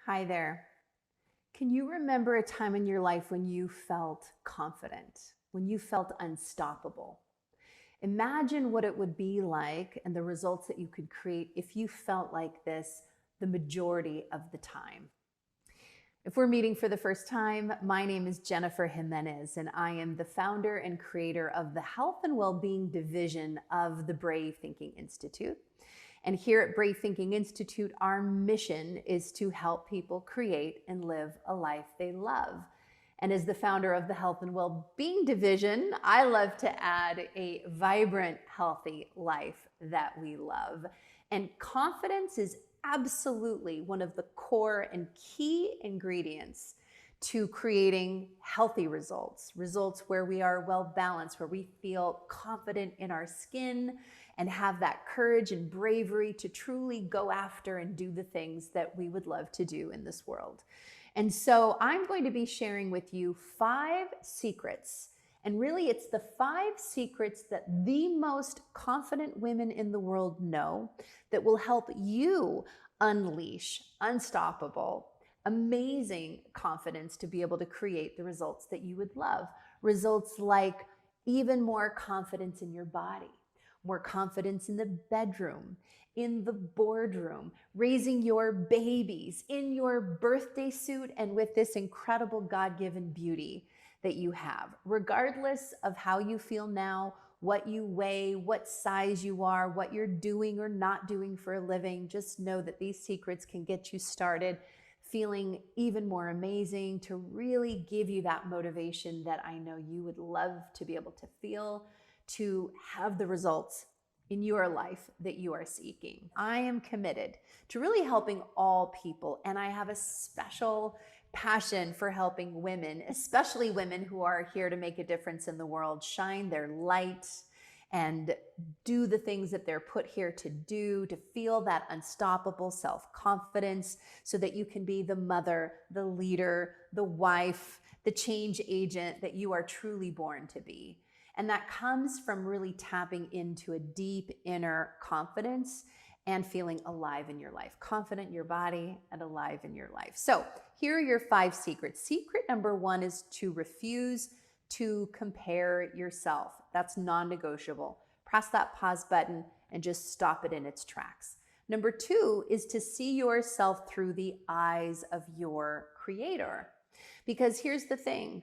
Hi there. Can you remember a time in your life when you felt confident, when you felt unstoppable? Imagine what it would be like and the results that you could create if you felt like this the majority of the time. If we're meeting for the first time, my name is Jennifer Jimenez, and I am the founder and creator of the Health and Wellbeing division of the Brave Thinking Institute. And here at Brave Thinking Institute, our mission is to help people create and live a life they love. And as the founder of the Health and Wellbeing division, I love to add a vibrant, healthy life that we love. And confidence is absolutely one of the core and key ingredients to creating healthy results where we are well balanced, where we feel confident in our skin and have that courage and bravery to truly go after and do the things that we would love to do in this world. And so I'm going to be sharing with you 5 secrets. And really, it's the 5 secrets that the most confident women in the world know that will help you unleash unstoppable, amazing confidence to be able to create the results that you would love. Results like even more confidence in your body, more confidence in the bedroom, in the boardroom, raising your babies, in your birthday suit, and with this incredible God-given beauty that you have. Regardless of how you feel now, what you weigh, what size you are, what you're doing or not doing for a living, just know that these secrets can get you started feeling even more amazing, to really give you that motivation that I know you would love to be able to feel, to have the results in your life that you are seeking. I am committed to really helping all people, and I have a special passion for helping women, especially women who are here to make a difference in the world, shine their light and do the things that they're put here to do, to feel that unstoppable self-confidence so that you can be the mother, the leader, the wife, the change agent that you are truly born to be. And that comes from really tapping into a deep inner confidence and feeling alive in your life, confident in your body and alive in your life. So here are your 5 secrets. Secret number 1 is to refuse to compare yourself. That's non-negotiable. Press that pause button and just stop it in its tracks. Number 2 is to see yourself through the eyes of your creator. Because here's the thing,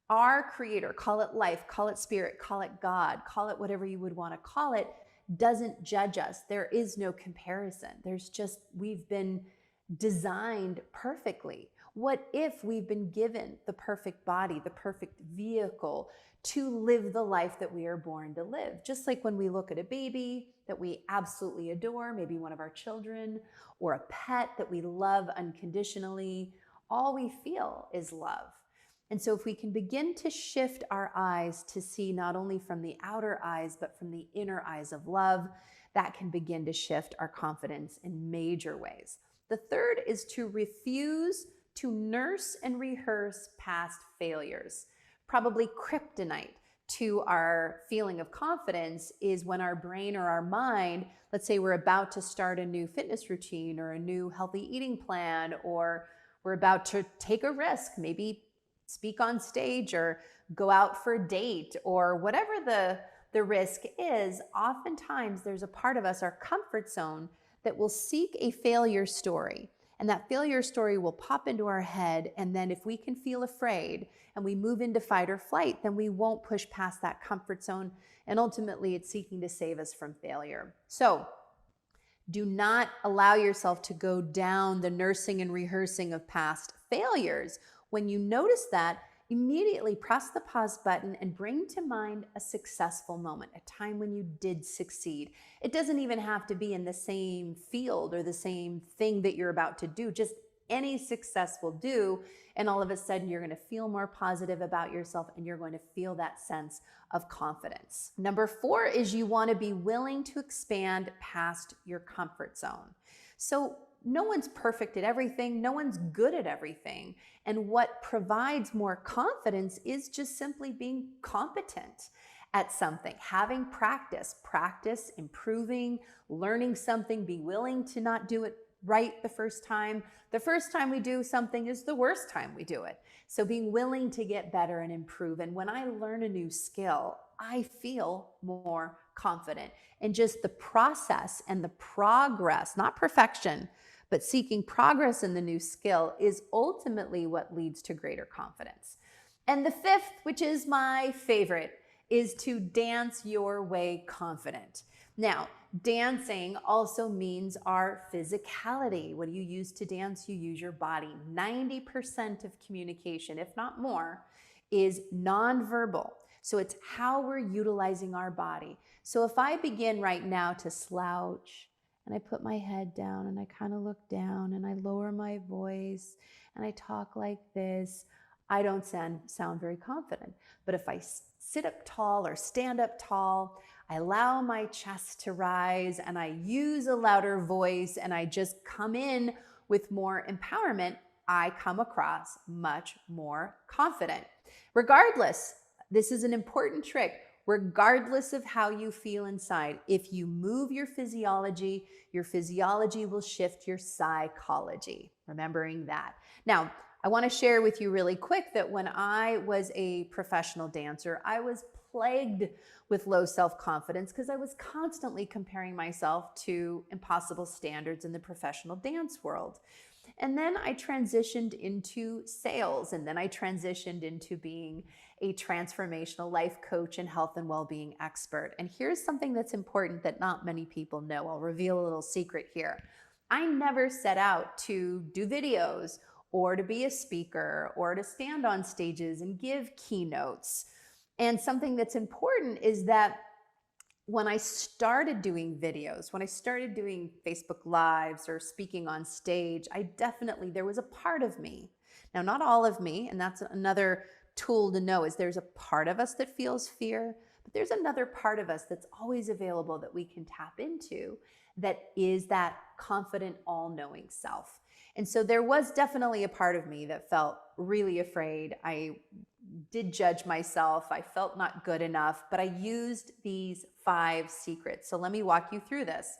our creator, call it life, call it spirit, call it God, call it whatever you would want to call it, doesn't judge us. There is no comparison. There's just, we've been designed perfectly. What if we've been given the perfect body, the perfect vehicle to live the life that we are born to live? Just like when we look at a baby that we absolutely adore, maybe one of our children, or a pet that we love unconditionally, all we feel is love. And so if we can begin to shift our eyes to see not only from the outer eyes, but from the inner eyes of love, that can begin to shift our confidence in major ways. The third is to refuse to nurse and rehearse past failures. Probably kryptonite to our feeling of confidence is when our brain or our mind, let's say we're about to start a new fitness routine or a new healthy eating plan, or we're about to take a risk, maybe speak on stage or go out for a date or whatever the risk is. Oftentimes there's a part of us, our comfort zone, that will seek a failure story. And that failure story will pop into our head. And then if we can feel afraid and we move into fight or flight, then we won't push past that comfort zone. And ultimately it's seeking to save us from failure. So do not allow yourself to go down the nursing and rehearsing of past failures. When you notice that, immediately press the pause button and bring to mind a successful moment, a time when you did succeed. It doesn't even have to be in the same field or the same thing that you're about to do. Just any success will do. And all of a sudden, you're going to feel more positive about yourself and you're going to feel that sense of confidence. Number 4 is you want to be willing to expand past your comfort zone. So no one's perfect at everything. No one's good at everything. And what provides more confidence is just simply being competent at something, having practice, improving, learning something, be willing to not do it right the first time. The first time we do something is the worst time we do it. So being willing to get better and improve. And when I learn a new skill, I feel more confident. And just the process and the progress, not perfection, but seeking progress in the new skill is ultimately what leads to greater confidence. And the fifth, which is my favorite, is to dance your way confident. Now, dancing also means our physicality. What do you use to dance? You use your body. 90% of communication, if not more, is nonverbal. So it's how we're utilizing our body. So if I begin right now to slouch, and I put my head down and I kind of look down and I lower my voice and I talk like this, I don't sound very confident. But if I sit up tall or stand up tall, I allow my chest to rise and I use a louder voice and I just come in with more empowerment, I come across much more confident. Regardless, this is an important trick. Regardless of how you feel inside, if you move your physiology will shift your psychology. Remembering that. Now, I want to share with you really quick that when I was a professional dancer, I was plagued with low self-confidence because I was constantly comparing myself to impossible standards in the professional dance world. And then I transitioned into sales, and then I transitioned into being a transformational life coach and health and well-being expert. And here's something that's important that not many people know. I'll reveal a little secret here. I never set out to do videos or to be a speaker or to stand on stages and give keynotes. And something that's important is that when I started doing videos, when I started doing Facebook Lives or speaking on stage, there was a part of me. Now, not all of me, and that's another tool to know, is there's a part of us that feels fear, but there's another part of us that's always available that we can tap into, that is that confident, all-knowing self. And so there was definitely a part of me that felt really afraid. I did judge myself. I felt not good enough, but I used these 5 secrets. So let me walk you through this.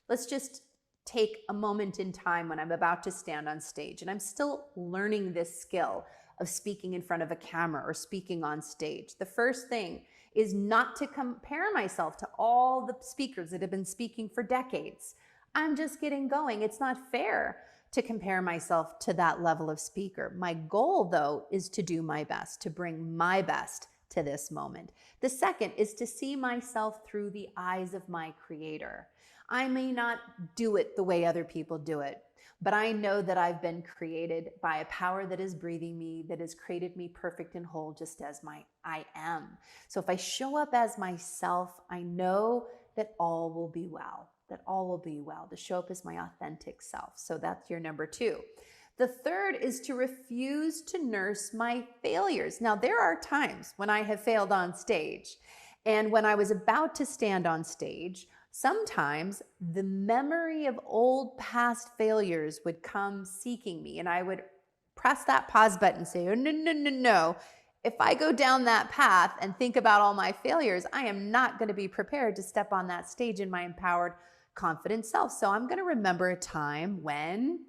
Let's just take a moment in time when I'm about to stand on stage and I'm still learning this skill of speaking in front of a camera or speaking on stage. The first thing is not to compare myself to all the speakers that have been speaking for decades. I'm just getting going. It's not fair to compare myself to that level of speaker. My goal, though, is to do my best, to bring my best to this moment. The second is to see myself through the eyes of my creator. I may not do it the way other people do it, but I know that I've been created by a power that is breathing me, that has created me perfect and whole just as I am. So if I show up as myself, I know that all will be well. To show up as my authentic self. So that's your number 2. The third is to refuse to nurse my failures. Now, there are times when I have failed on stage, and when I was about to stand on stage, sometimes the memory of old past failures would come seeking me, and I would press that pause button and say, oh, no. If I go down that path and think about all my failures, I am not going to be prepared to step on that stage in my empowered, confident self. So I'm going to remember a time when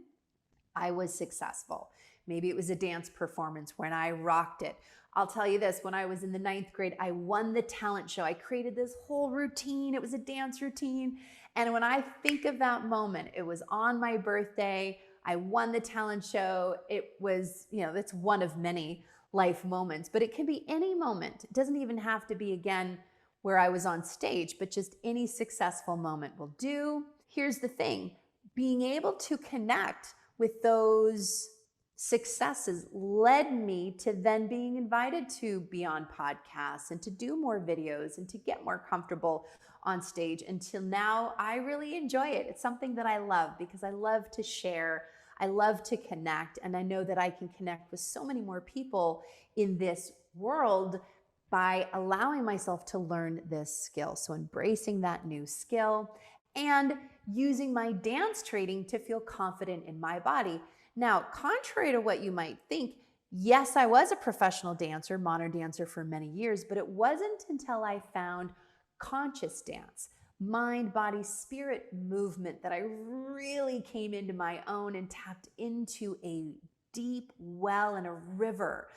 I was successful. Maybe it was a dance performance when I rocked it. I'll tell you this, when I was in the 9th grade, I won the talent show. I created this whole routine. It was a dance routine. And when I think of that moment, it was on my birthday. I won the talent show. It was, that's one of many life moments, but it can be any moment. It doesn't even have to be, again, where I was on stage, but just any successful moment will do. Here's the thing, being able to connect with those successes led me to then being invited to be on podcasts and to do more videos and to get more comfortable on stage. Until now, I really enjoy it. It's something that I love because I love to share. I love to connect, and I know that I can connect with so many more people in this world by allowing myself to learn this skill. So embracing that new skill and using my dance training to feel confident in my body. Now, contrary to what you might think, yes, I was a professional dancer, modern dancer for many years, but it wasn't until I found conscious dance, mind, body, spirit movement that I really came into my own and tapped into a deep well and a river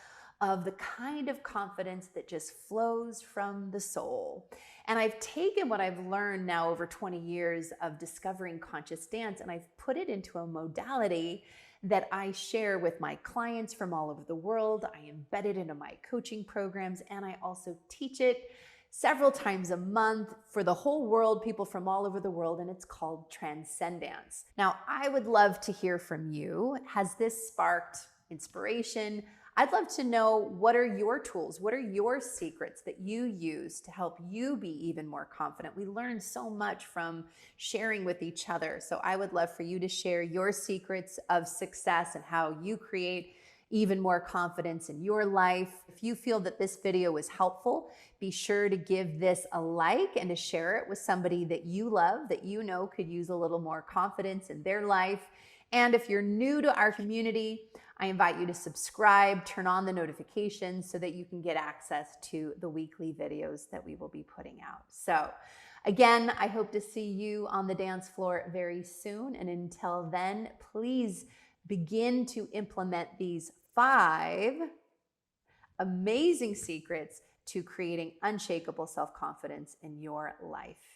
of the kind of confidence that just flows from the soul. And I've taken what I've learned now over 20 years of discovering conscious dance, and I've put it into a modality that I share with my clients from all over the world. I embed it into my coaching programs, and I also teach it several times a month for the whole world, people from all over the world, and it's called Transcendence. Now, I would love to hear from you. Has this sparked inspiration? I'd love to know, what are your tools? What are your secrets that you use to help you be even more confident? We learn so much from sharing with each other. So I would love for you to share your secrets of success and how you create even more confidence in your life. If you feel that this video was helpful, be sure to give this a like and to share it with somebody that you love, that you know could use a little more confidence in their life. And if you're new to our community, I invite you to subscribe, turn on the notifications so that you can get access to the weekly videos that we will be putting out. So again, I hope to see you on the dance floor very soon. And until then, please begin to implement these 5 amazing secrets to creating unshakable self-confidence in your life.